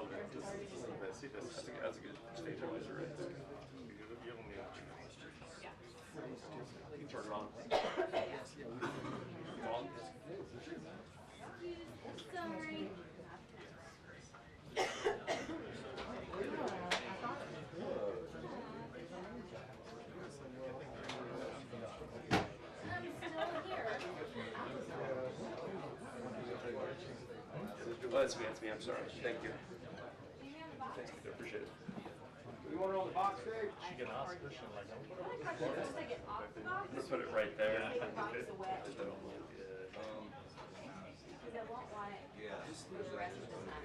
See, that's a good stabilizer right there. You can turn it on. On. Sorry. I'm still here. Oh, that's me. I'm sorry. Thank you. Thank you. I appreciate it. You want it on the box, Dave? She can ask question like that. Let's put it right there. Because I won't want it. Yeah. The rest of the time.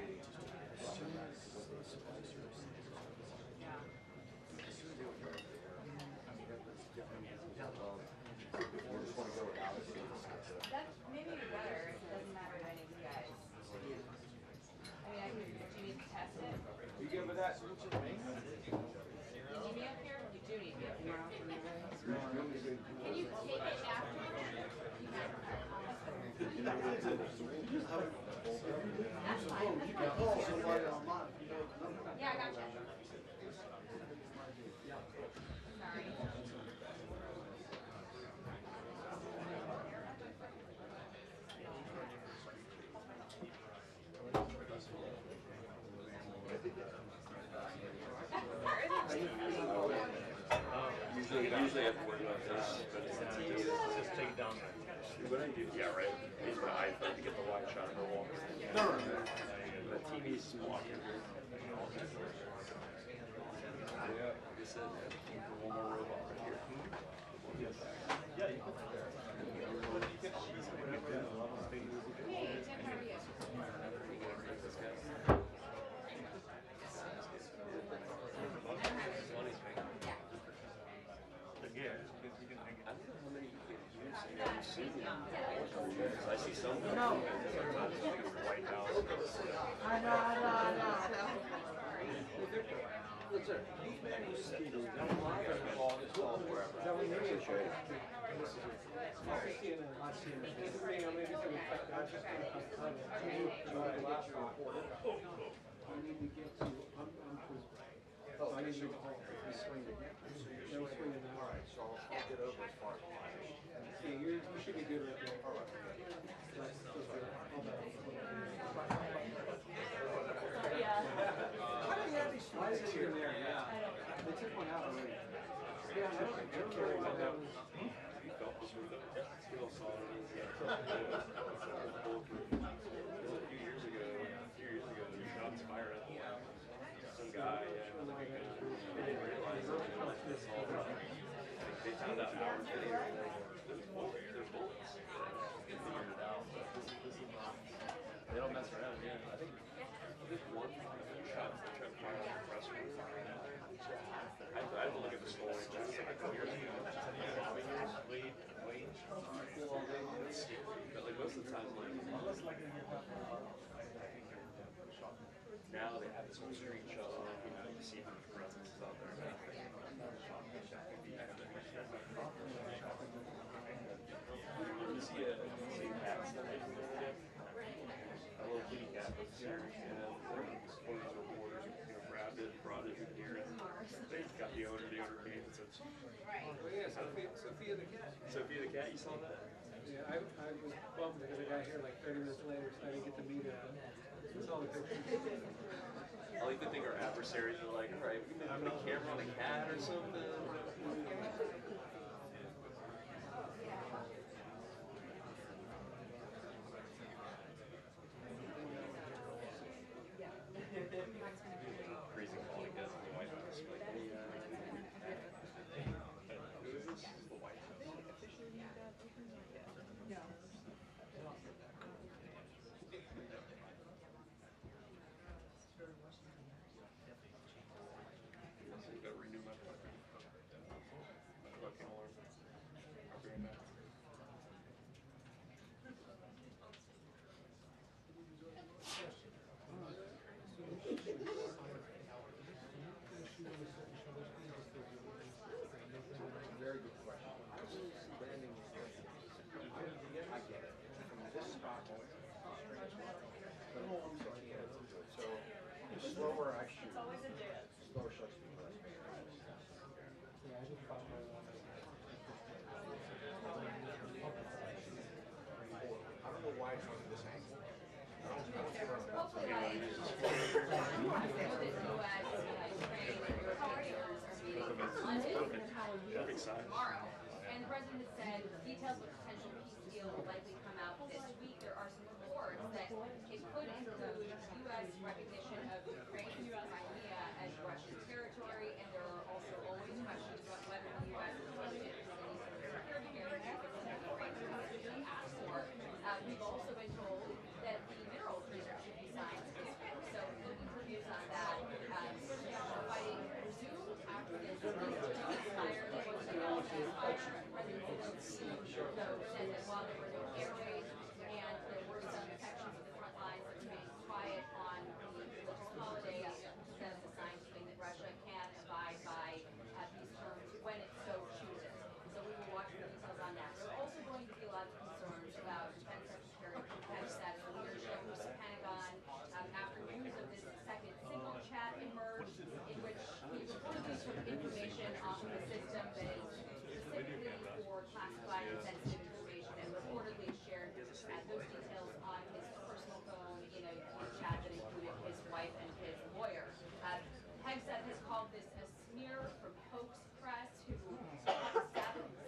That maybe be better if it doesn't matter to any of you guys. I mean, do you need to test it? You good with that? You need me up here? You do need me up here. Can you take it after? That's fine. Yeah, I got you. Sorry. Usually I have to worry about this, but it's not Just take it down. what I do. Yeah, right. Use my iPhone to get the wide shot of her walking. No. The TV's walking. Yeah, like I said, one more robot right here. Yeah, you put it there. Hey, Tim, how are you? Yeah, because you can hang it. I don't know how many you can use. I see some. No. White House. I know. You should be good right there. Yeah. Why do you have these slides in there? Yeah. They took one out already. Yeah, I don't care what that was. You felt this with the steel saw. A few years ago, the shots fired at some guy. They didn't realize it. They found out hours later. There's bullets. They figured it out. They don't mess around. Yeah, I think one shot they tried to fire on the press room. I had to look at the story. That's like a couple years ago. But like most of the time, like now they have this whole street shut off. You know, you see how much presence is out there. You see a cat stuff. A little kitty cat was here, and one of these reporters, grabbed it, brought it in here, and they got the owner came and said, Oh yeah, Sophia the cat. Sophia the cat, you saw that? Yeah, I was bummed because I got here like 30 minutes later, so I didn't get to meet her. It's all the pictures. I like to think our adversaries are like, all right, we can put a camera on a cat or something. Freezing cold again in the White House. Like, who is this? The White House. I've got to renew my fucking alarm. I'll bring it back. Very good question. Branding is very good. I get it. From this spot, but I'm sorry, so slower I shoot, It's always a dance. slower shuts speed. Yeah, I just caught my one. I don't know why it's on this angle. Hopefully by with the U.S., Ukraine, and European leaders are meeting in London tomorrow. And the president has said details of a potential peace deal will likely come out this week. There are some reports that it could include U.S. recognition of Ukraine's Crimea as Russian territory, and there are also always questions about whether the U.S. is willing to any sort of security guarantee that Ukraine specifically asked for. We've also been told that the mineral agreement should be signed this week, so looking for views on that. Fighting resumed after this ceasefire that was announced. President Zelensky, though, said that while there were no air raids and there were some sections of the front lines that remained quiet on the religious holiday, he says the signs saying that Russia can abide by these terms when it so chooses. So we will watch for details on that. There are also going to be a lot of concerns about Defense Secretary Pentagon leadership of the Pentagon after news of this second signal chat emerged, in which he reportedly took information off of the system that is specifically for classified and sensitive information, and reportedly shared those details on his personal phone in a chat that included his wife and his lawyer. Hegseth has called this a smear from hoax press who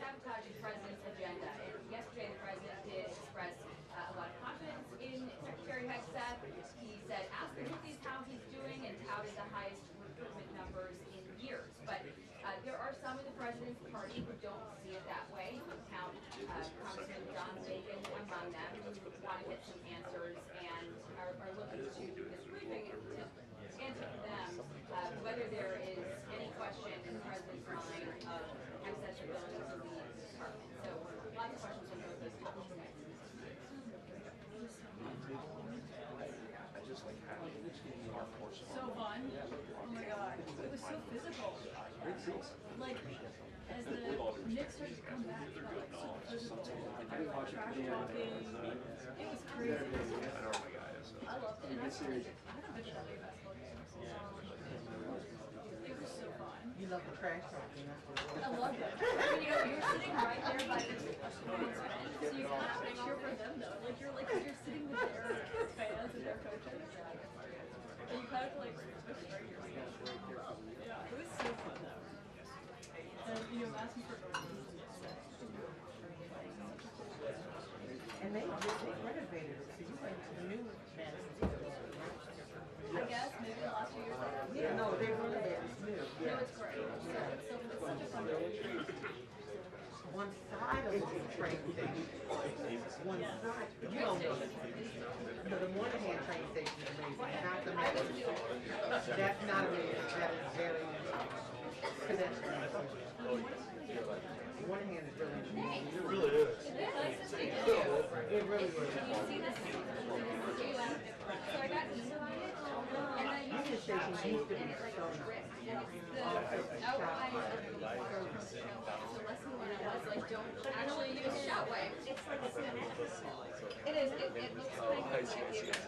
sabotage the president's agenda. And yesterday, the president did express a lot of confidence in Secretary Hegseth. He said, ask him how he's doing, and touted the highest recruitment numbers in years. But there are some in the president's party who don't see it that way. You would count Congressman John Bacon among them, who want to get some answers and are looking to this briefing to answer them whether there is any question in the president's mind of Hegseth's ability to lead the department. So lots of questions on both those topics. I just like having our force. So fun. Oh my god. It was so physical. Like, as the Knicks started to come back, it felt like so physical. Trash talking. It was crazy. I know where my guy is. I loved it. And I haven't been to that many basketball games. It was so fun. You love the trash talking. I loved it. I mean, you're sitting right there by the opponent's bench, so you kind of cheer for them though. Like you're sitting with their fans and their coaches. And you kind of like right here. Yeah, it was so fun though. And asking for And they renovated it, so you went to the new Madison Theater. I guess maybe the last few years. Yeah, no, they renovated it new. No, it's great. It's such a fun building. One side of the train station. One side. You know, the Moynihan train station is amazing, not the Madison. That's not amazing. That is very pedestrian. Moynihan is really amazing. It really is. It really is. Can you see this? So I got Easter on it, and then you Union just shot Station used to be and it like so drips, nice. and it's the outline of the water. So lesson one was like, don't actually use shot wave. It's like a cinematic. It is. It looks like it's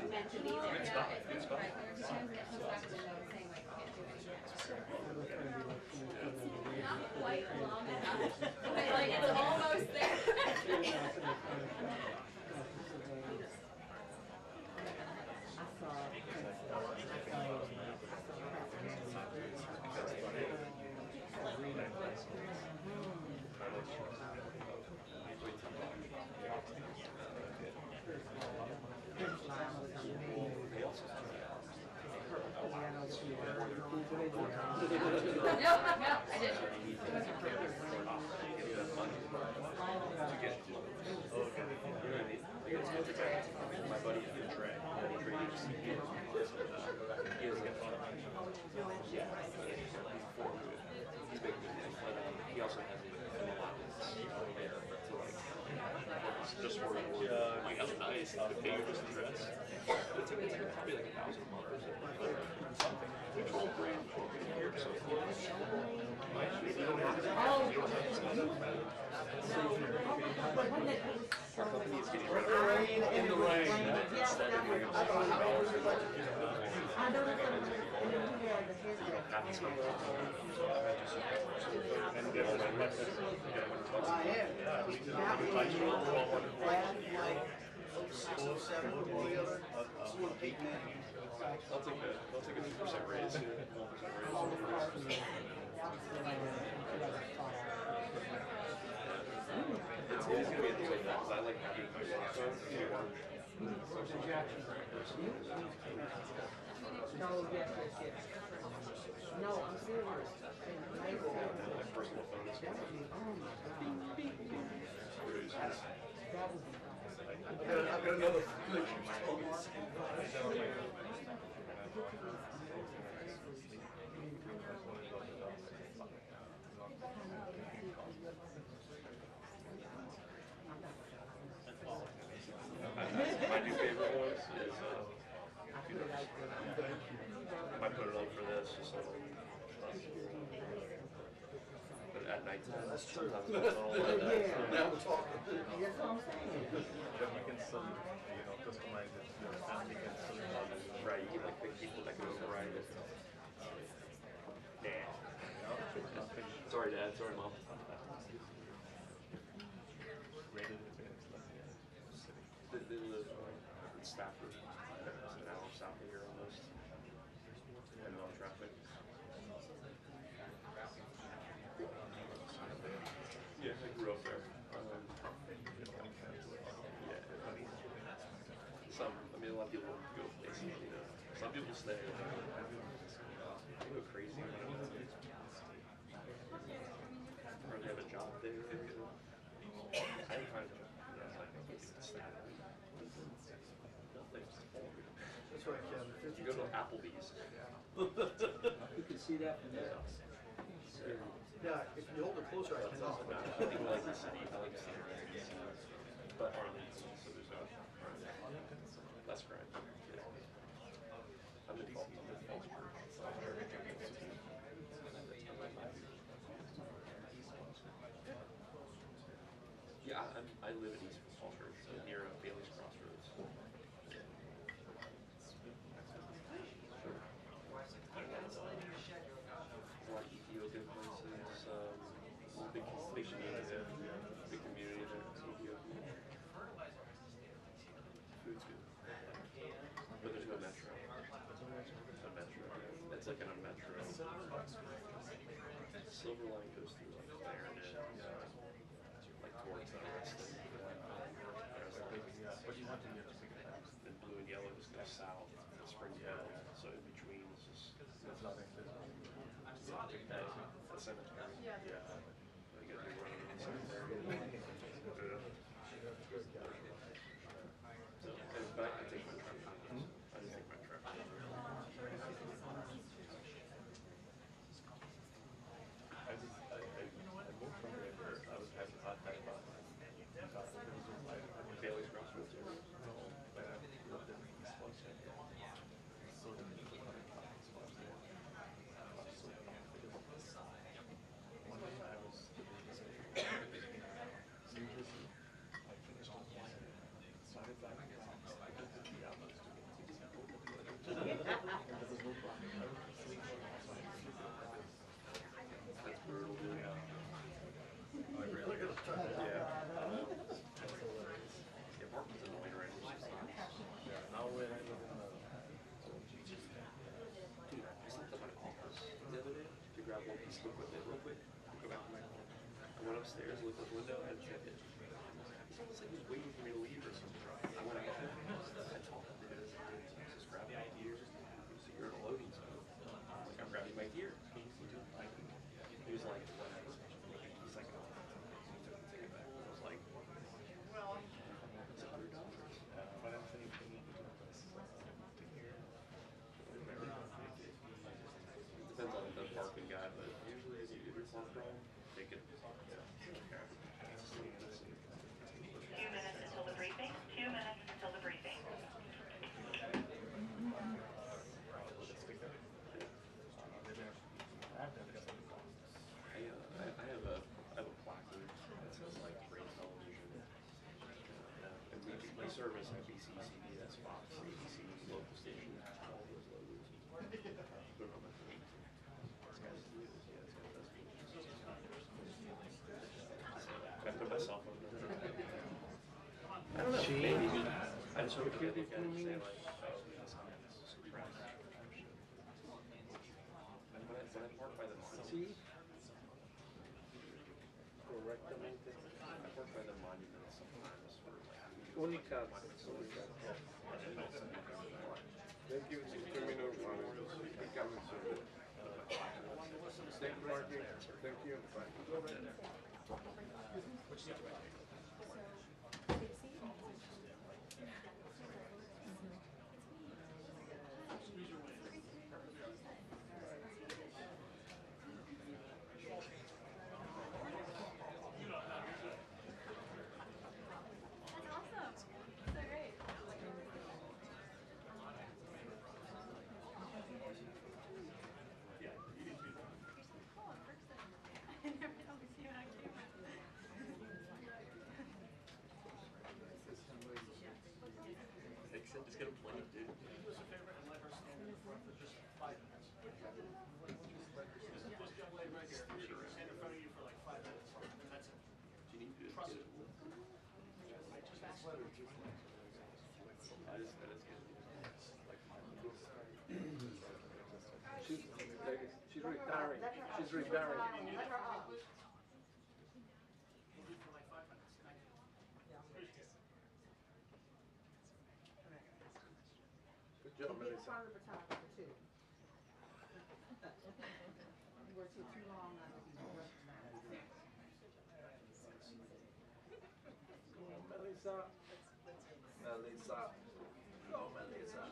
meant to be there. Yeah, it's right. There's times it comes back to the note saying like, can't do anything. It's not quite long enough, but like it's almost there. No, I didn't. My buddy is in track. He has like he's big. He also has a lot there to like just for like that's nice. The pay just the dress. It's probably like $1,000 or something. 12 grand. So you don't have to. Our company is getting rid of it. In the rain. Instead of I don't know. They'll take a 2% raise, 1% raise. It's gonna be interesting because I like having my smartphone in orange. No, yes. No, I'm serious. My personal phone is That would be, oh my God. That would be I've got another. My new favorite ones is I put it on for this, just like, but at nighttime, That's true. sometimes it's a little Now we're talking. That's what I'm saying. Then we can still, customize it. And we can still log it. right, you get like big people that can override it. Yeah. Sorry, Dad. Sorry, Mom. They live in Stafford, an hour south of here almost, and on traffic. Yeah, I grew up there. A lot of people go places, Some people stay. They go crazy. Or they have a job there. I kind of, That's right, Kevin. you go to Applebee's. You can see that from there. Yeah, if you hold it closer, I can also. I think I like the city. I like the city. But Arlington, so there's less crime. I'm in Falls Church. Yeah, I live in East Falls Church, so near Bailey's Crossroads. A lot of Ethiopian places, big community there, Ethiopian. Food's good. But there's no metro. No metro. It's like in a metro. Silver Line goes through like Clarendon, like towards Reston. What do you want to do? Then blue and yellow just goes south to Springfield. So in between is just There's nothing. a cemetery. Yeah. You gotta be running in the cemetery. But I can take my truck. I can take my truck. I moved from there where I was having a hard time about Bailey's Crossroads area. no, but I lived in East Washington. So the people were having problems was there. One day I was New Jersey. I finished on one. Started driving around. I took 50 hours to get to the airport. There was no problem. I would sleep on my side. That's brutal, dude. Yeah. Look at the time. Yeah. Yeah, Markham's annoying right now. Yeah. Now when I live in Dude, I slept at my office the other day to grab one piece of equipment real quick. Go back to my home. I went upstairs, looked out the window, and checked it. It's almost like he was waiting for me to leave or something. I went out there, I talked to him, just grab my gear. So you're in a loading zone. I was like, I'm grabbing my gear. He was like, what? He's like, oh. He took the ticket back. I was like, well, it's $100. but I'm saying for me to do this. It depends on the parking guy, but usually if it's on Chrome, they can. Until the briefing. 2 minutes until the briefing. I have a placard that says like great television. And we service NBC, CBS, Fox, ABC, local station, all those logos. Put it on my phone. I just hope that they look at it and say like, oh, this is suppressed. And when I work by the monuments, Correctamente. I work by the monuments sometimes for like Únicas. Thank you. 2 minutes. Thank you, Marky. Thank you. Just get a plate, dude. Do you need food? Get it. She's retiring. She's retiring. Good job, Melissa. Part of the photographer too. You were too long on the Melissa. Melissa. Go, Melissa.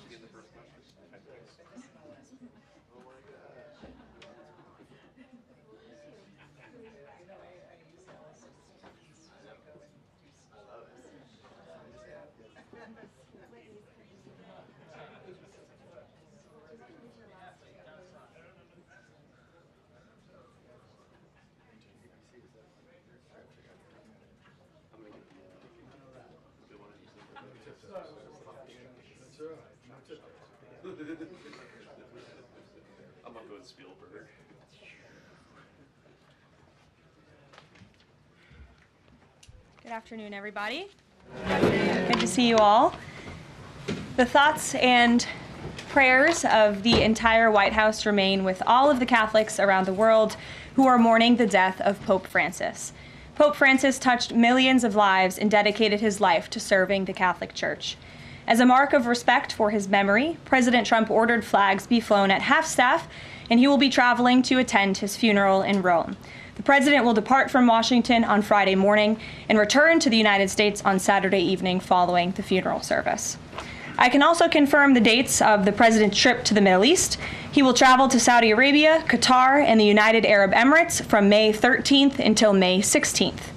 She get the first question. Oh my gosh. I'm gonna get the good one. I'm gonna go with Spielberg. Good afternoon, everybody. Good to see you all. The thoughts and prayers of the entire White House remain with all of the Catholics around the world who are mourning the death of Pope Francis. Pope Francis touched millions of lives and dedicated his life to serving the Catholic Church. As a mark of respect for his memory, President Trump ordered flags be flown at half-staff, and he will be traveling to attend his funeral in Rome. The president will depart from Washington on Friday morning and return to the United States on Saturday evening following the funeral service. I can also confirm the dates of the president's trip to the Middle East. He will travel to Saudi Arabia, Qatar, and the United Arab Emirates from May 13th until May 16th.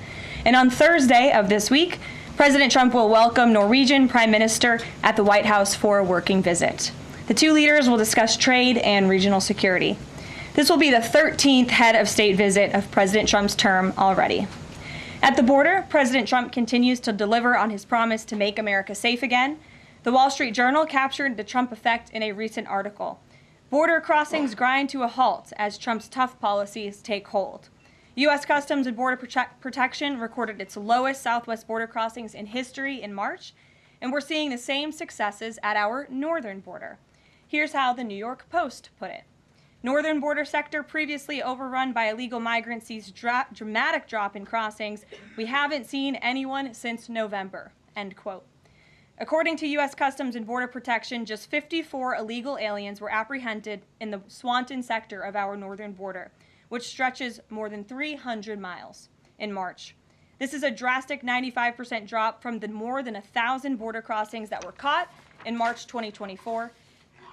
And on Thursday of this week, President Trump will welcome Norwegian Prime Minister at the White House for a working visit. The two leaders will discuss trade and regional security. This will be the 13th head of state visit of President Trump's term already. At the border, President Trump continues to deliver on his promise to make America safe again. The Wall Street Journal captured the Trump effect in a recent article. Border crossings grind to a halt as Trump's tough policies take hold. U.S. Customs and Border Protection recorded its lowest southwest border crossings in history in March, and we're seeing the same successes at our northern border. Here's how the New York Post put it. Northern border sector previously overrun by illegal migrants sees dramatic drop in crossings. We haven't seen anyone since November, end quote. According to U.S. Customs and Border Protection, just 54 illegal aliens were apprehended in the Swanton sector of our northern border, which stretches more than 300 miles in March. This is a drastic 95% drop from the more than 1,000 border crossings that were caught in March 2024.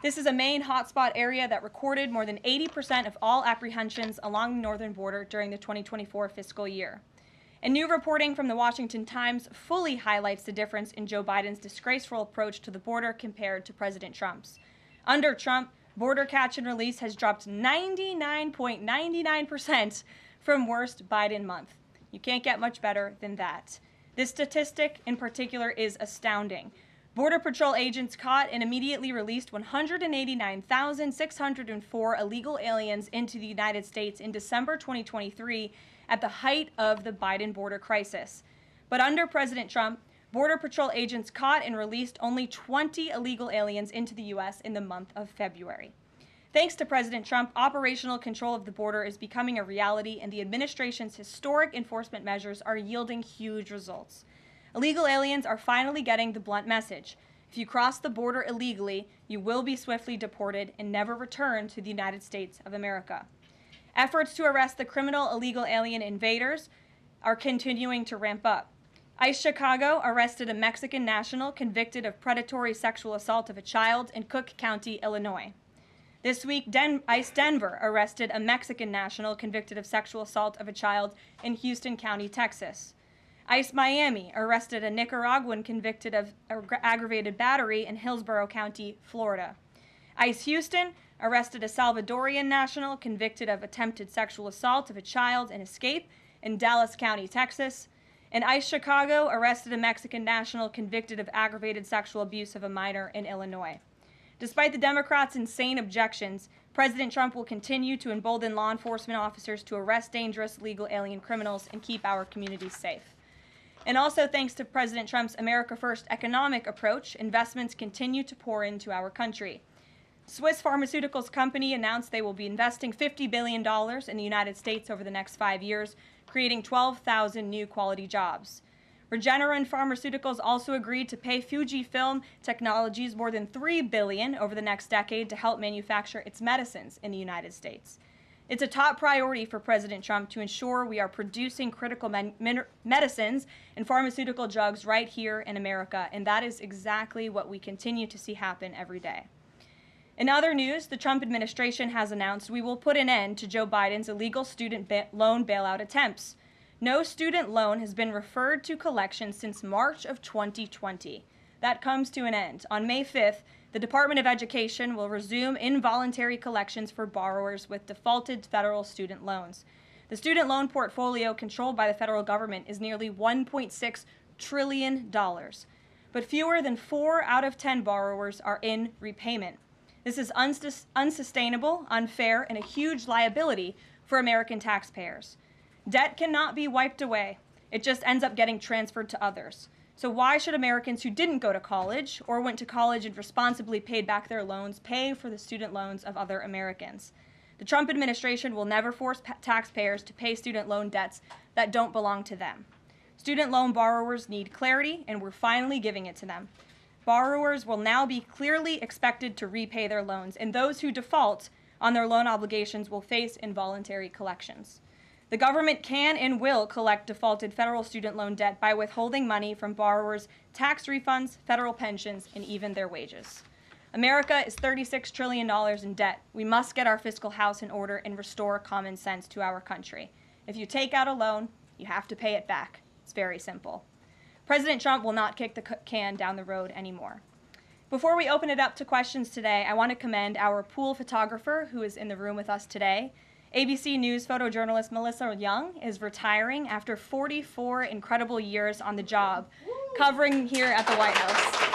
This is a main hotspot area that recorded more than 80% of all apprehensions along the northern border during the 2024 fiscal year. And new reporting from the Washington Times fully highlights the difference in Joe Biden's disgraceful approach to the border compared to President Trump's. Under Trump, border catch and release has dropped 99.99% from worst Biden month. You can't get much better than that. This statistic in particular is astounding. Border Patrol agents caught and immediately released 189,604 illegal aliens into the United States in December 2023 at the height of the Biden border crisis. But under President Trump, Border Patrol agents caught and released only 20 illegal aliens into the U.S. in the month of February. Thanks to President Trump, operational control of the border is becoming a reality, and the administration's historic enforcement measures are yielding huge results. Illegal aliens are finally getting the blunt message. If you cross the border illegally, you will be swiftly deported and never return to the United States of America. Efforts to arrest the criminal illegal alien invaders are continuing to ramp up. ICE Chicago arrested a Mexican national convicted of predatory sexual assault of a child in Cook County, Illinois. This week, ICE Denver arrested a Mexican national convicted of sexual assault of a child in Houston County, Texas. ICE Miami arrested a Nicaraguan convicted of aggravated battery in Hillsborough County, Florida. ICE Houston arrested a Salvadorian national convicted of attempted sexual assault of a child in Escape in Dallas County, Texas. And ICE Chicago arrested a Mexican national convicted of aggravated sexual abuse of a minor in Illinois. Despite the Democrats' insane objections, President Trump will continue to embolden law enforcement officers to arrest dangerous legal alien criminals and keep our communities safe. And also thanks to President Trump's America First economic approach, investments continue to pour into our country. Swiss pharmaceuticals company announced they will be investing $50 billion in the United States over the next 5 years, creating 12,000 new quality jobs. Regeneron Pharmaceuticals also agreed to pay Fujifilm Technologies more than $3 billion over the next decade to help manufacture its medicines in the United States. It's a top priority for President Trump to ensure we are producing critical medicines and pharmaceutical drugs right here in America, and that is exactly what we continue to see happen every day. In other news, the Trump administration has announced we will put an end to Joe Biden's illegal student loan bailout attempts. No student loan has been referred to collection since March of 2020. That comes to an end. On May 5th, the Department of Education will resume involuntary collections for borrowers with defaulted federal student loans. The student loan portfolio controlled by the federal government is nearly $1.6 trillion, but fewer than 4 out of 10 borrowers are in repayment. This is unsustainable, unfair, and a huge liability for American taxpayers. Debt cannot be wiped away. It just ends up getting transferred to others. So why should Americans who didn't go to college or went to college and responsibly paid back their loans pay for the student loans of other Americans? The Trump administration will never force taxpayers to pay student loan debts that don't belong to them. Student loan borrowers need clarity, and we're finally giving it to them. Borrowers will now be clearly expected to repay their loans, and those who default on their loan obligations will face involuntary collections. The government can and will collect defaulted federal student loan debt by withholding money from borrowers, tax refunds, federal pensions, and even their wages. America is $36 trillion in debt. We must get our fiscal house in order and restore common sense to our country. If you take out a loan, you have to pay it back. It's very simple. President Trump will not kick the can down the road anymore. Before we open it up to questions today, I want to commend our pool photographer who is in the room with us today. ABC News photojournalist Melissa Young is retiring after 44 incredible years on the job, covering here at the White House.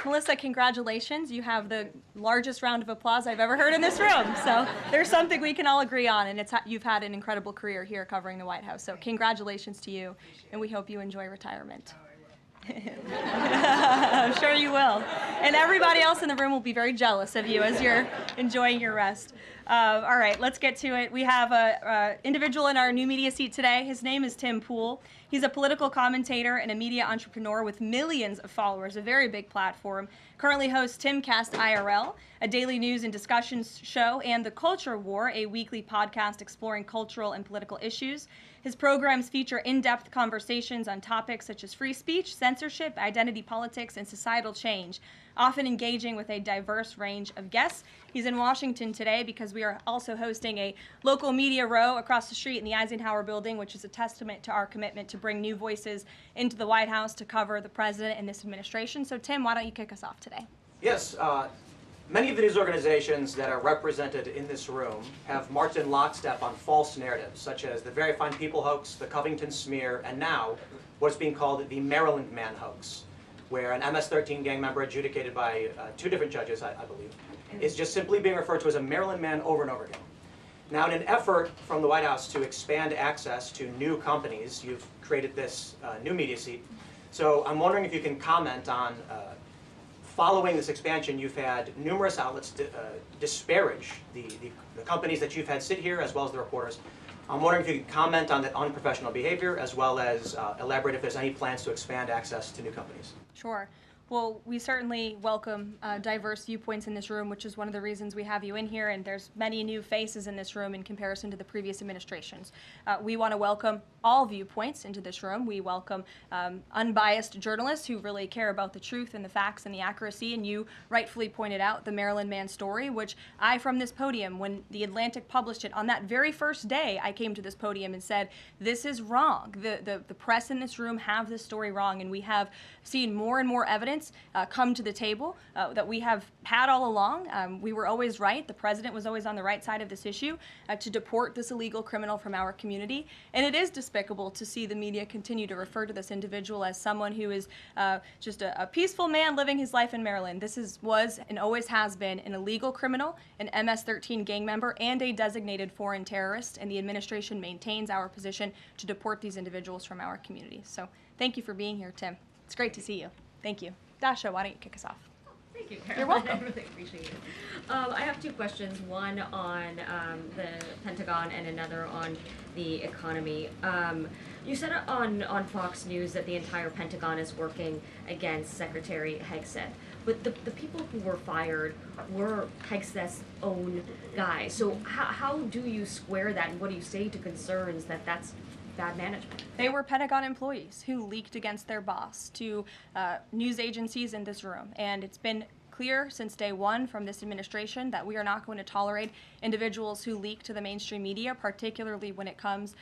Melissa, congratulations. You have the largest round of applause I've ever heard in this room. So there's something we can all agree on, and you've had an incredible career here covering the White House. So congratulations to you, and we hope you enjoy retirement. I'm sure you will. And everybody else in the room will be very jealous of you as you're enjoying your rest. All right, let's get to it. We have an individual in our new media seat today. His name is Tim Pool. He's a political commentator and a media entrepreneur with millions of followers, a very big platform. Currently hosts Timcast IRL, a daily news and discussions show, and The Culture War, a weekly podcast exploring cultural and political issues. His programs feature in-depth conversations on topics such as free speech, censorship, identity politics, and societal change. often engaging with a diverse range of guests. He's in Washington today because we are also hosting a local media row across the street in the Eisenhower building, which is a testament to our commitment to bring new voices into the White House to cover the president and this administration. So Tim, why don't you kick us off today? Yes. Many of the news organizations that are represented in this room have marched in lockstep on false narratives, such as the Very Fine People hoax, the Covington smear, and now what's being called the Maryland Man hoax, where an MS-13 gang member adjudicated by 2 different judges, I believe, is just simply being referred to as a Maryland Man over and over again. Now, in an effort from the White House to expand access to new companies, you've created this new media seat. So I'm wondering if you can comment on following this expansion, you've had numerous outlets disparage the companies that you've had sit here, as well as the reporters. I'm wondering if you could comment on that unprofessional behavior, as well as elaborate if there's any plans to expand access to new companies. Sure. Well, we certainly welcome diverse viewpoints in this room, which is one of the reasons we have you in here, and there's many new faces in this room in comparison to the previous administrations. We want to welcome all viewpoints into this room. We welcome unbiased journalists who really care about the truth and the facts and the accuracy, and you rightfully pointed out the Maryland Man story, which I, from this podium, when The Atlantic published it, on that very first day, I came to this podium and said, this is wrong. The press in this room have this story wrong, and we have seen more and more evidence come to the table that we have had all along. We were always right. The president was always on the right side of this issue to deport this illegal criminal from our community. And it is despicable to see the media continue to refer to this individual as someone who is just a peaceful man living his life in Maryland. This was and always has been an illegal criminal, an MS-13 gang member, and a designated foreign terrorist. And the administration maintains our position to deport these individuals from our community. So thank you for being here, Tim. It's great to see you. Thank you. Dasha, why don't you kick us off? Thank you, Karoline. You're welcome. I really appreciate it. I have 2 questions, one on the Pentagon and another on the economy. You said on Fox News that the entire Pentagon is working against Secretary Hegseth, but the people who were fired were Hegseth's own guys. So how do you square that, and what do you say to concerns that that's bad management? They were Pentagon employees who leaked against their boss to news agencies in this room. And it's been clear since day one from this administration that we are not going to tolerate individuals who leak to the mainstream media, particularly when it comes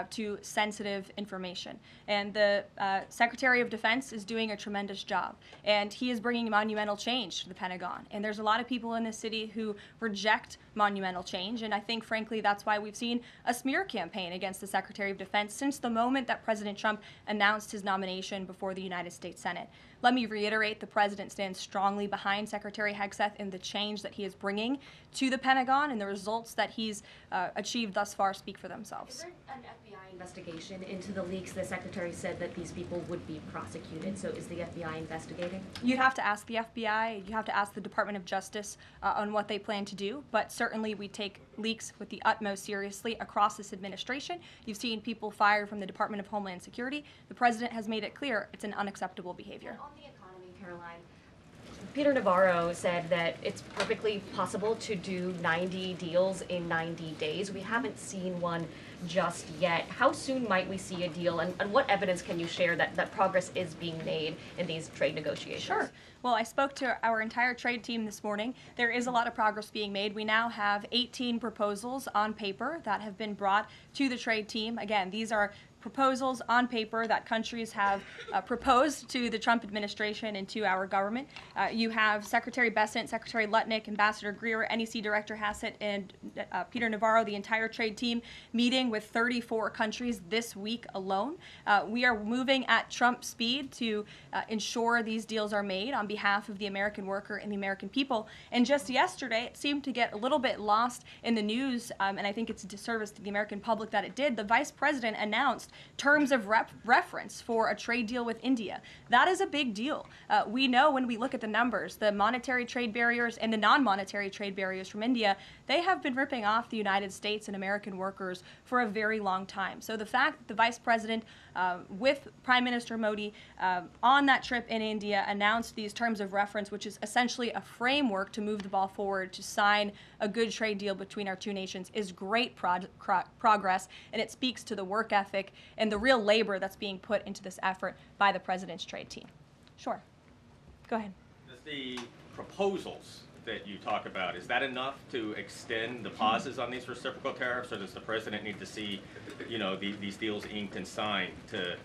to sensitive information. And the Secretary of Defense is doing a tremendous job, and he is bringing monumental change to the Pentagon. And there's a lot of people in this city who reject monumental change, and I think, frankly, that's why we've seen a smear campaign against the Secretary of Defense since the moment that President Trump announced his nomination before the United States Senate. Let me reiterate, the president stands strongly behind Secretary Hegseth in the change that he is bringing to the Pentagon, and the results that he's achieved thus far speak for themselves. Is there an FBI investigation into the leaks? The secretary said that these people would be prosecuted, so is the FBI investigating? You'd have to ask the FBI, you have to ask the Department of Justice on what they plan to do, but certainly we take leaks with the utmost seriously across this administration. You've seen people fired from the Department of Homeland Security. The president has made it clear it's an unacceptable behavior. On the economy, Karoline, Peter Navarro said that it's perfectly possible to do 90 deals in 90 days. We haven't seen one just yet. How soon might we see a deal, and what evidence can you share that progress is being made in these trade negotiations? Sure. Well, I spoke to our entire trade team this morning. There is a lot of progress being made. We now have 18 proposals on paper that have been brought to the trade team. Again, these are proposals on paper that countries have proposed to the Trump administration and to our government. You have Secretary Bessent, Secretary Lutnick, Ambassador Greer, NEC Director Hassett, and Peter Navarro, the entire trade team, meeting with 34 countries this week alone. We are moving at Trump speed to ensure these deals are made on behalf of the American worker and the American people. And just yesterday, it seemed to get a little bit lost in the news, and I think it's a disservice to the American public that it did. The Vice President announced terms of reference for a trade deal with India. That is a big deal. We know when we look at the numbers, the monetary trade barriers and the non-monetary trade barriers from India, they have been ripping off the United States and American workers for a very long time. So the fact that the Vice President with Prime Minister Modi on that trip in India announced these terms of reference, which is essentially a framework to move the ball forward to sign a good trade deal between our two nations, is great progress, and it speaks to the work ethic and the real labor that's being put into this effort by the president's trade team. Sure. Go ahead. The the proposals that you talk about, is that enough to extend the pauses on these reciprocal tariffs, or does the president need to see, these deals inked and signed to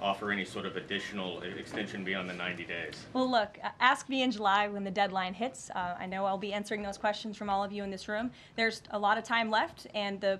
offer any sort of additional extension beyond the 90 days? Well, look, ask me in July when the deadline hits. I know I'll be answering those questions from all of you in this room. There's a lot of time left, and the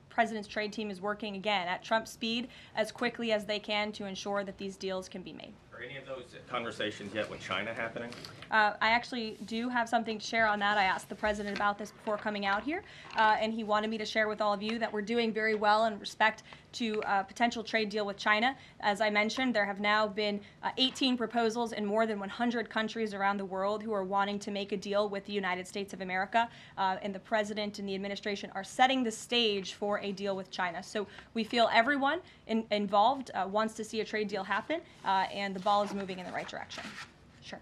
president's trade team is working, again, at Trump speed as quickly as they can to ensure that these deals can be made. Are any of those conversations yet with China happening? I actually do have something to share on that. I asked the president about this before coming out here, and he wanted me to share with all of you that we're doing very well in respect to a potential trade deal with China. As I mentioned, there have now been 18 proposals in more than 100 countries around the world who are wanting to make a deal with the United States of America, and the president and the administration are setting the stage for a deal with China. So we feel everyone involved wants to see a trade deal happen, and the ball is moving in the right direction. Sure.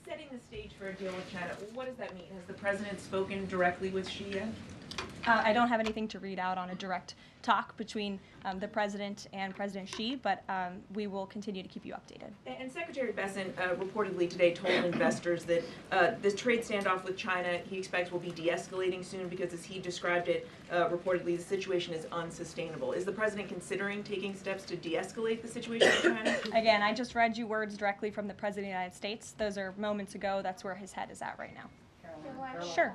Setting the stage for a deal with China, what does that mean? Has the president spoken directly with Xi yet? I don't have anything to read out on a direct talk between the president and President Xi, but we will continue to keep you updated. And Secretary Bessent reportedly today told investors that this trade standoff with China he expects will be de-escalating soon because, as he described it, reportedly the situation is unsustainable. Is the president considering taking steps to de-escalate the situation with China? Again, I just read you words directly from the President of the United States. Those are moments ago. That's where his head is at right now. Karoline. Sure.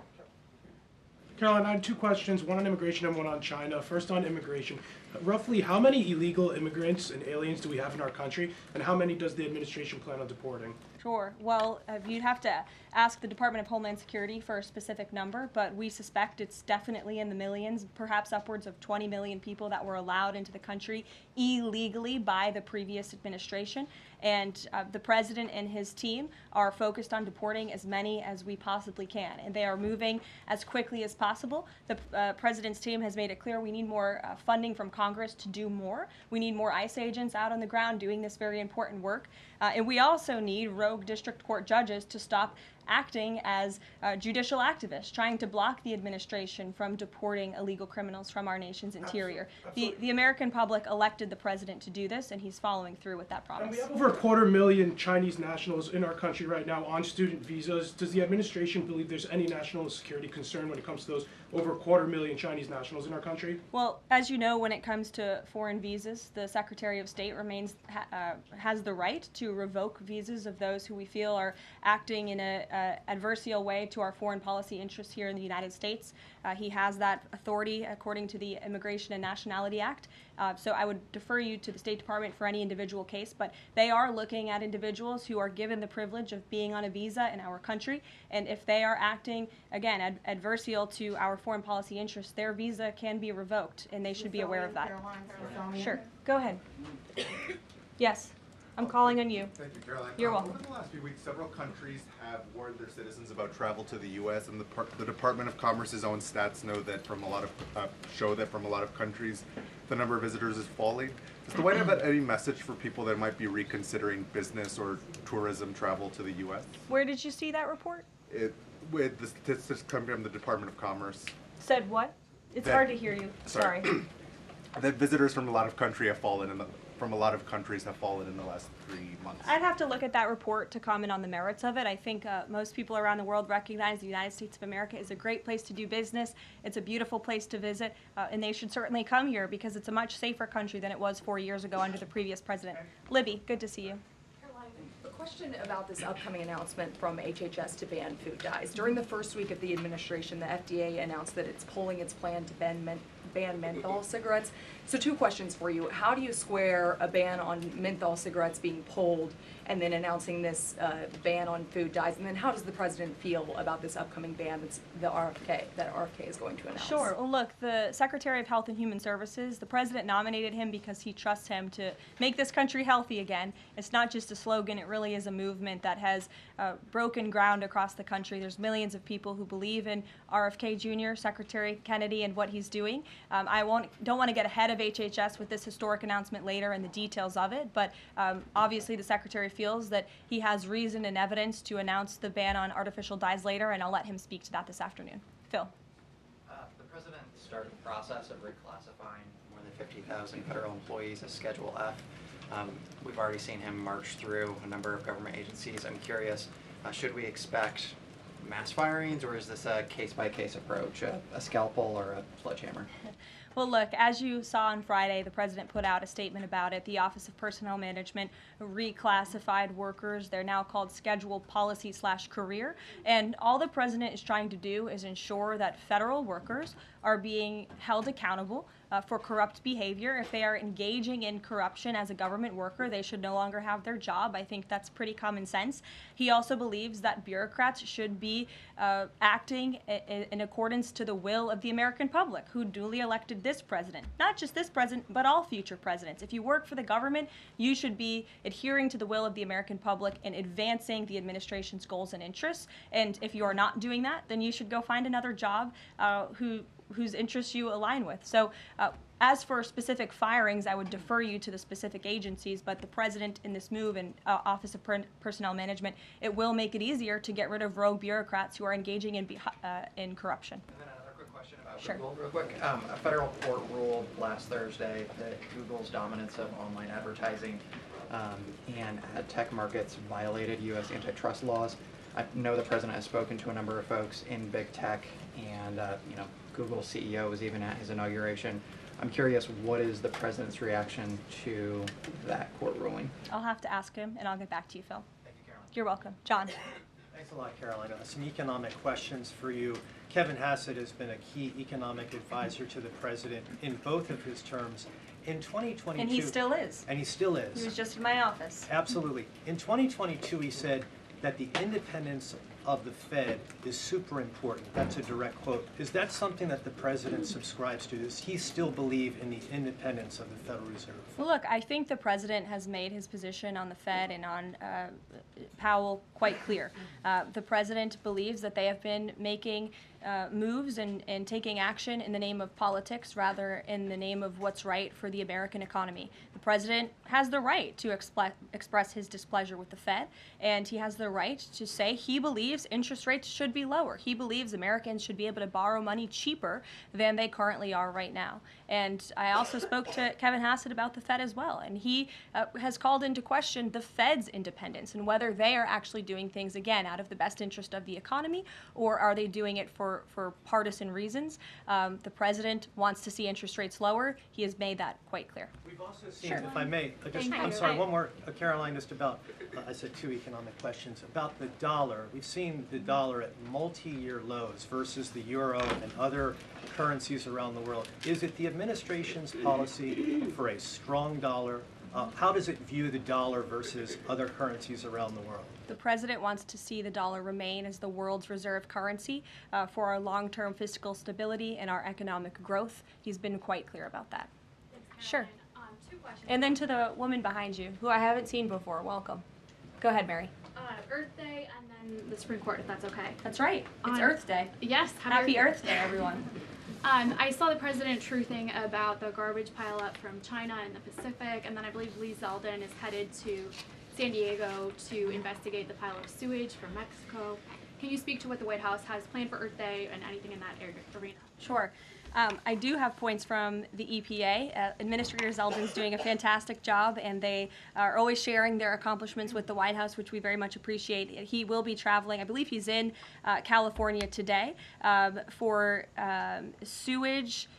Caroline, I have two questions, one on immigration and one on China. First on immigration. Roughly how many illegal immigrants and aliens do we have in our country, and how many does the administration plan on deporting? Sure. Well, you'd have to ask the Department of Homeland Security for a specific number, but we suspect it's definitely in the millions, perhaps upwards of 20 million people that were allowed into the country illegally by the previous administration. And the president and his team are focused on deporting as many as we possibly can, and they are moving as quickly as possible. The president's team has made it clear we need more funding from Congress to do more. We need more ICE agents out on the ground doing this very important work. And we also need rogue district court judges to stop acting as judicial activists, trying to block the administration from deporting illegal criminals from our nation's interior. The American public elected the president to do this, and he's following through with that promise. And we have over 250,000 Chinese nationals in our country right now on student visas. Does the administration believe there's any national security concern when it comes to those over 250,000 Chinese nationals in our country? Well, as you know, when it comes to foreign visas, the Secretary of State has the right to revoke visas of those who we feel are acting in a adversarial way to our foreign policy interests here in the United States. He has that authority according to the Immigration and Nationality Act. So I would defer you to the State Department for any individual case, but they are looking at individuals who are given the privilege of being on a visa in our country, and if they are acting, again, adversarial to our foreign policy interests, their visa can be revoked, and they should be aware of that. Sure. Go ahead. Yes. I'm calling on you. Thank you, Caroline. You're welcome. Over the last few weeks, several countries have warned their citizens about travel to the U.S., and the Department of Commerce's own stats know that show that from a lot of countries, the number of visitors is falling. Does the White House have any message for people that might be reconsidering business or tourism travel to the U.S.? Where did you see that report? With the statistics coming from the Department of Commerce. Said what? It's hard to hear you. Sorry. That visitors from a lot of countries have fallen in the last 3 months. I'd have to look at that report to comment on the merits of it. I think most people around the world recognize the United States of America is a great place to do business. It's a beautiful place to visit, and they should certainly come here because it's a much safer country than it was 4 years ago under the previous president. Libby, good to see you. A question about this upcoming announcement from HHS to ban food dyes. During the first week of the administration, the FDA announced that it's pulling its plan to ban menthol cigarettes. So two questions for you. How do you square a ban on menthol cigarettes being pulled and then announcing this ban on food dyes? And then how does the president feel about this upcoming ban that RFK is going to announce? Sure. Well, look, the Secretary of Health and Human Services, the president nominated him because he trusts him to make this country healthy again. It's not just a slogan. It really is a movement that has broken ground across the country. There's millions of people who believe in RFK Jr., Secretary Kennedy, and what he's doing. I don't want to get ahead of HHS with this historic announcement later and the details of it, but obviously the Secretary feels that he has reason and evidence to announce the ban on artificial dyes later, and I'll let him speak to that this afternoon. Phil. The president started the process of reclassifying more than 50,000 federal employees as Schedule F. We've already seen him march through a number of government agencies. I'm curious, should we expect mass firings, or is this a case-by-case approach, a scalpel or a sledgehammer? Well, look, as you saw on Friday, the president put out a statement about it. The Office of Personnel Management reclassified workers. They're now called scheduled policy/career. And all the president is trying to do is ensure that federal workers are being held accountable for corrupt behavior. If they are engaging in corruption as a government worker, they should no longer have their job. I think that's pretty common sense. He also believes that bureaucrats should be acting in accordance to the will of the American public, who duly elected this president. Not just this president, but all future presidents. If you work for the government, you should be adhering to the will of the American public and advancing the administration's goals and interests. And if you are not doing that, then you should go find another job whose interests you align with. So as for specific firings, I would defer you to the specific agencies, but the president in this move and Office of Personnel Management, it will make it easier to get rid of rogue bureaucrats who are engaging in corruption. And then another quick question about Sure. Google, real quick. A federal court ruled last Thursday that Google's dominance of online advertising and ad tech markets violated U.S. antitrust laws. I know the president has spoken to a number of folks in big tech, and Google's CEO was even at his inauguration. I'm curious, what is the president's reaction to that court ruling? I'll have to ask him, and I'll get back to you, Phil. Thank you, Caroline. You're welcome. John. Thanks a lot, Caroline. Some economic questions for you. Kevin Hassett has been a key economic advisor to the president in both of his terms. In 2022... And he still is. And he still is. He was just in my office. Absolutely. In 2022, he said that the independence of the Fed is super important. That's a direct quote. Is that something that the president subscribes to? Does he still believe in the independence of the Federal Reserve? Well, look, I think the president has made his position on the Fed and on Powell quite clear. The president believes that they have been making moves and taking action in the name of politics rather in the name of what's right for the American economy. The president has the right to express his displeasure with the Fed, and he has the right to say he believes interest rates should be lower. He believes Americans should be able to borrow money cheaper than they currently are right now. And I also spoke to Kevin Hassett about the Fed as well, and he has called into question the Fed's independence and whether they are actually doing things, again, out of the best interest of the economy, or are they doing it for partisan reasons. The president wants to see interest rates lower. He has made that quite clear. We've also seen, if I may, I'm sorry, one more, Caroline, just about, I said two economic questions. About the dollar, we've seen the dollar at multi-year lows versus the euro and other currencies around the world. Is it the administration's policy for a strong dollar? How does it view the dollar versus other currencies around the world? The president wants to see the dollar remain as the world's reserve currency for our long-term fiscal stability and our economic growth. He's been quite clear about that. Sure. 2 questions. And then to the woman behind you, who I haven't seen before, welcome. Go ahead, Mary. Earth Day and then the Supreme Court, if that's okay. That's right. It's Earth Day. Yes. Happy Earth Day, everyone. I saw the president truthing about the garbage pileup from China in the Pacific, and then I believe Lee Zeldin is headed to San Diego to investigate the pile of sewage from Mexico. Can you speak to what the White House has planned for Earth Day and anything in that arena? Sure. I do have points from the EPA. Administrator Zeldin's doing a fantastic job, and they are always sharing their accomplishments with the White House, which we very much appreciate. He will be traveling. I believe he's in California today for sewage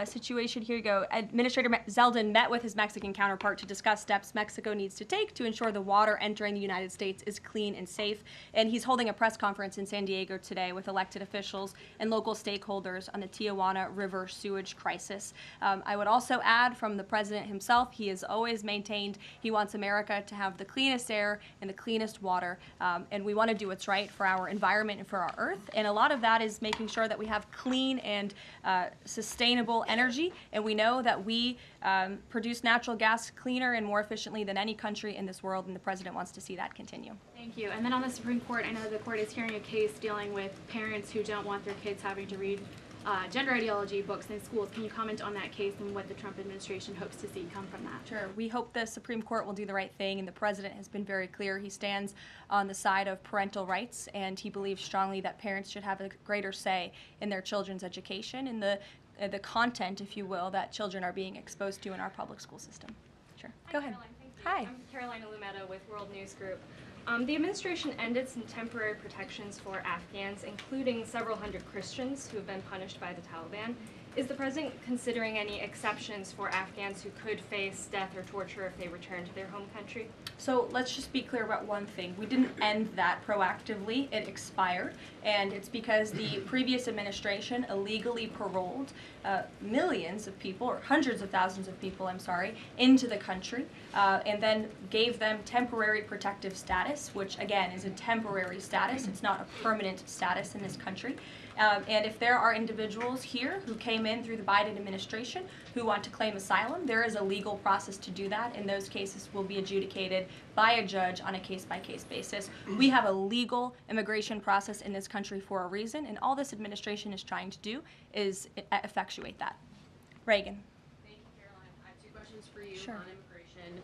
situation. Here you go. Administrator Zeldin met with his Mexican counterpart to discuss steps Mexico needs to take to ensure the water entering the United States is clean and safe. And he's holding a press conference in San Diego today with elected officials and local stakeholders on the Tijuana River sewage crisis. I would also add from the president himself, he has always maintained he wants America to have the cleanest air and the cleanest water. And we want to do what's right for our environment and for our earth. And a lot of that is making sure that we have clean and sustainable energy, and we know that we produce natural gas cleaner and more efficiently than any country in this world, and the president wants to see that continue. Thank you. And then on the Supreme Court, I know the court is hearing a case dealing with parents who don't want their kids having to read gender ideology books in schools. Can you comment on that case and what the Trump administration hopes to see come from that? Sure. We hope the Supreme Court will do the right thing, and the president has been very clear. He stands on the side of parental rights, and he believes strongly that parents should have a greater say in their children's education and the content, if you will, that children are being exposed to in our public school system. Sure. Go ahead. Caroline, thank you. Hi. I'm Caroline Leavitt with World News Group. The administration ended some temporary protections for Afghans, including several hundred Christians who have been punished by the Taliban. Is the president considering any exceptions for Afghans who could face death or torture if they return to their home country? So let's just be clear about one thing. We didn't end that proactively. It expired, and it's because the previous administration illegally paroled millions of people, or hundreds of thousands of people, I'm sorry, into the country, and then gave them temporary protective status, which again is a temporary status. It's not a permanent status in this country. And if there are individuals here who came in through the Biden administration who want to claim asylum, there is a legal process to do that, and those cases will be adjudicated by a judge on a case-by-case basis. We have a legal immigration process in this country for a reason, and all this administration is trying to do is effectuate that. Reagan. Thank you, Caroline. I have two questions for you Sure. on immigration.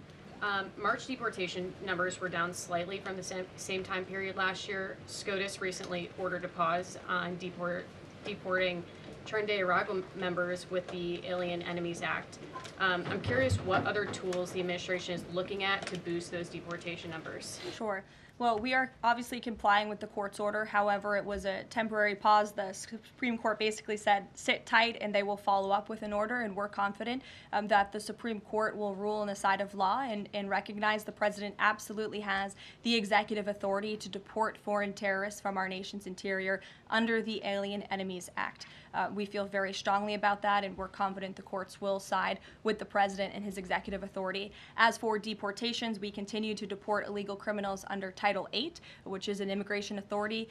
March deportation numbers were down slightly from the same time period last year. SCOTUS recently ordered a pause on deporting Trinidad Tobago members with the Alien Enemies Act. I'm curious what other tools the administration is looking at to boost those deportation numbers. Sure. Well, we are obviously complying with the court's order. However, it was a temporary pause. The Supreme Court basically said, sit tight, and they will follow up with an order, and we're confident that the Supreme Court will rule on the side of law and recognize the president absolutely has the executive authority to deport foreign terrorists from our nation's interior under the Alien Enemies Act. We feel very strongly about that, and we're confident the courts will side with the president and his executive authority. As for deportations, we continue to deport illegal criminals under Title VIII, which is an immigration authority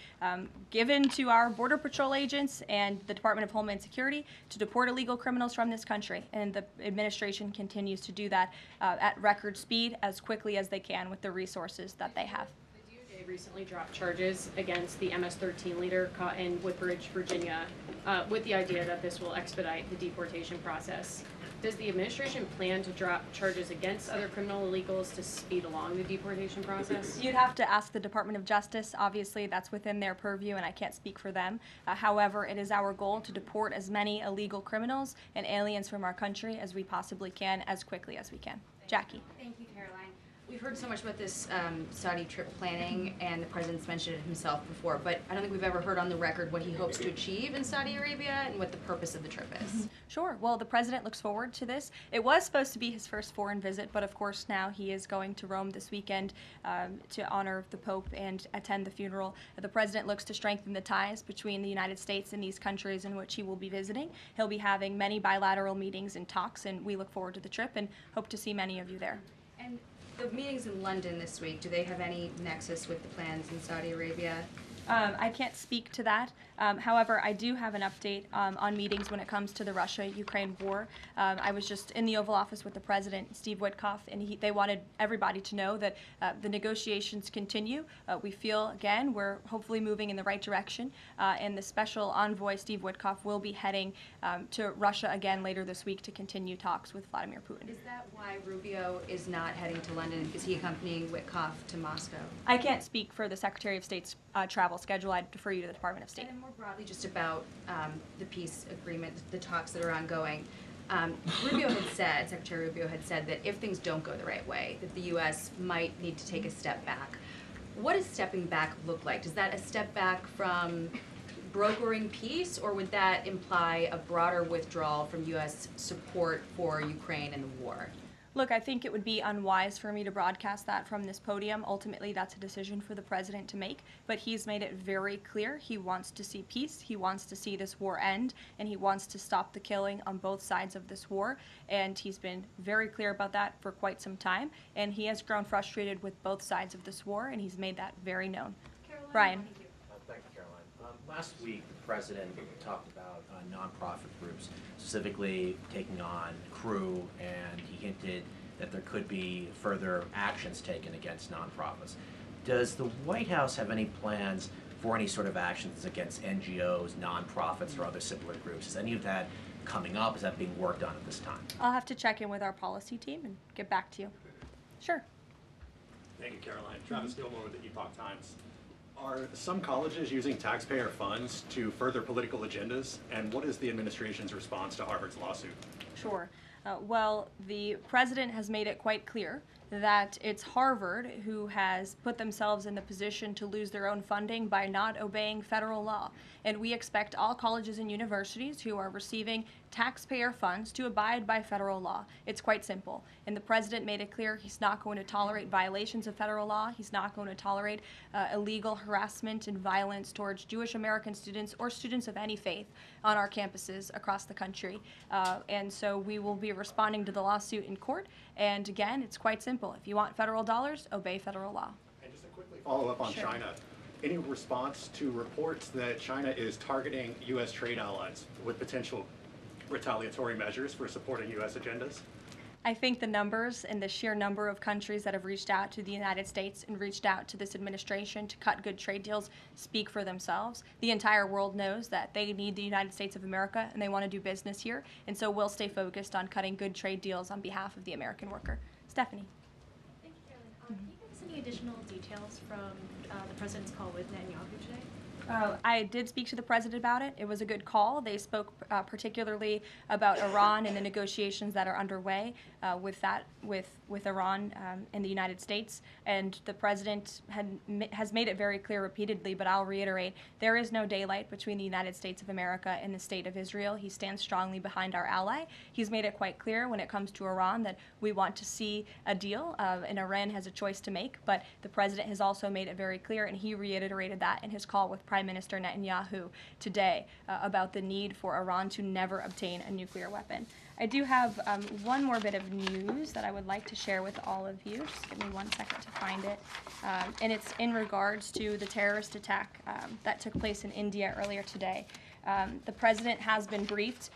given to our Border Patrol agents and the Department of Homeland Security to deport illegal criminals from this country. And the administration continues to do that at record speed as quickly as they can with the resources that they have. They recently dropped charges against the MS-13 leader caught in Woodbridge, Virginia, with the idea that this will expedite the deportation process. Does the administration plan to drop charges against other criminal illegals to speed along the deportation process? You'd have to ask the Department of Justice. Obviously, that's within their purview, and I can't speak for them. However, it is our goal to deport as many illegal criminals and aliens from our country as we possibly can, as quickly as we can. Jackie. Thank you, Caroline. We've heard so much about this Saudi trip planning, and the president's mentioned it himself before, but I don't think we've ever heard on the record what he hopes to achieve in Saudi Arabia and what the purpose of the trip is. Sure. Well, the president looks forward to this. It was supposed to be his first foreign visit, but of course now he is going to Rome this weekend to honor the Pope and attend the funeral. The president looks to strengthen the ties between the United States and these countries in which he will be visiting. He'll be having many bilateral meetings and talks, and we look forward to the trip and hope to see many of you there. And the meetings in London this week, do they have any nexus with the plans in Saudi Arabia? I can't speak to that. However, I do have an update on meetings when it comes to the Russia-Ukraine war. I was just in the Oval Office with the President, Steve Witkoff, and they wanted everybody to know that the negotiations continue. We feel, again, we're hopefully moving in the right direction, and the Special Envoy, Steve Witkoff, will be heading to Russia again later this week to continue talks with Vladimir Putin. Is that why Rubio is not heading to London? Is he accompanying Witkoff to Moscow? I can't speak for the Secretary of State's travel schedule. I'd defer you to the Department of State. And then more broadly, just about the peace agreement, the talks that are ongoing. Secretary Rubio had said that if things don't go the right way, that the U.S. might need to take a step back. What does stepping back look like? Is that a step back from brokering peace, or would that imply a broader withdrawal from U.S. support for Ukraine and the war? Look, I think it would be unwise for me to broadcast that from this podium. Ultimately, that's a decision for the president to make, but he's made it very clear he wants to see peace, he wants to see this war end, and he wants to stop the killing on both sides of this war, and he's been very clear about that for quite some time, and he has grown frustrated with both sides of this war, and he's made that very known. Brian. Thank you, Caroline. Last week, the president talked about nonprofit groups, specifically taking on crew, and he hinted that there could be further actions taken against nonprofits. Does the White House have any plans for any sort of actions against NGOs, nonprofits, or other similar groups? Is any of that coming up? Is that being worked on at this time? I'll have to check in with our policy team and get back to you. Sure. Thank you, Caroline. Travis Gilmore with the Epoch Times. Are some colleges using taxpayer funds to further political agendas? And what is the administration's response to Harvard's lawsuit? Sure. Well, the president has made it quite clear that it's Harvard who has put themselves in the position to lose their own funding by not obeying federal law. And we expect all colleges and universities who are receiving taxpayer funds to abide by federal law. It's quite simple. And the president made it clear he's not going to tolerate violations of federal law. He's not going to tolerate illegal harassment and violence towards Jewish American students or students of any faith on our campuses across the country. And so we will be responding to the lawsuit in court. And again, it's quite simple. If you want federal dollars, obey federal law. And just to quickly follow up on China, any response to reports that China is targeting U.S. trade allies with potential retaliatory measures for supporting U.S. agendas? I think the numbers and the sheer number of countries that have reached out to the United States and reached out to this administration to cut good trade deals speak for themselves. The entire world knows that they need the United States of America and they want to do business here, and so we'll stay focused on cutting good trade deals on behalf of the American worker. Stephanie. Thank you, Karoline. Can you give us any additional details from the president's call with Netanyahu today? I did speak to the president about it. It was a good call. They spoke particularly about Iran and the negotiations that are underway with Iran and the United States. And the president has made it very clear repeatedly, but I'll reiterate, there is no daylight between the United States of America and the state of Israel. He stands strongly behind our ally. He's made it quite clear when it comes to Iran that we want to see a deal, and Iran has a choice to make. But the president has also made it very clear, and he reiterated that in his call with Prime Minister Netanyahu today about the need for Iran to never obtain a nuclear weapon. I do have one more bit of news that I would like to share with all of you. Just give me 1 second to find it. And it's in regards to the terrorist attack that took place in India earlier today. The president has been briefed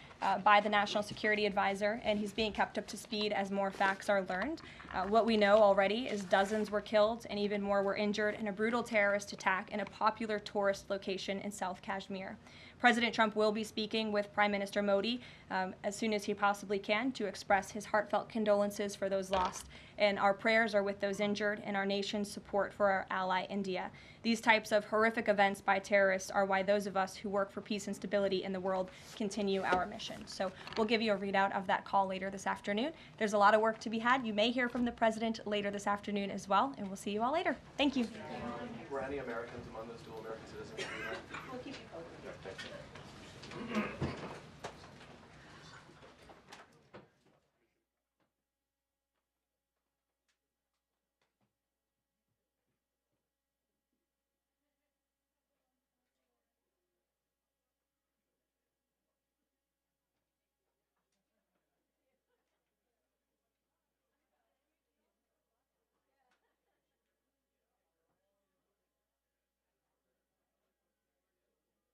by the National Security Advisor, and he's being kept up to speed as more facts are learned. What we know already is dozens were killed and even more were injured in a brutal terrorist attack in a popular tourist location in South Kashmir. President Trump will be speaking with Prime Minister Modi as soon as he possibly can to express his heartfelt condolences for those lost. And our prayers are with those injured and our nation's support for our ally, India. These types of horrific events by terrorists are why those of us who work for peace and stability in the world continue our mission. So we'll give you a readout of that call later this afternoon. There's a lot of work to be had. You may hear from the president later this afternoon as well, and we'll see you all later. Thank you. Were any Americans among those dual American citizens? We'll keep you posted.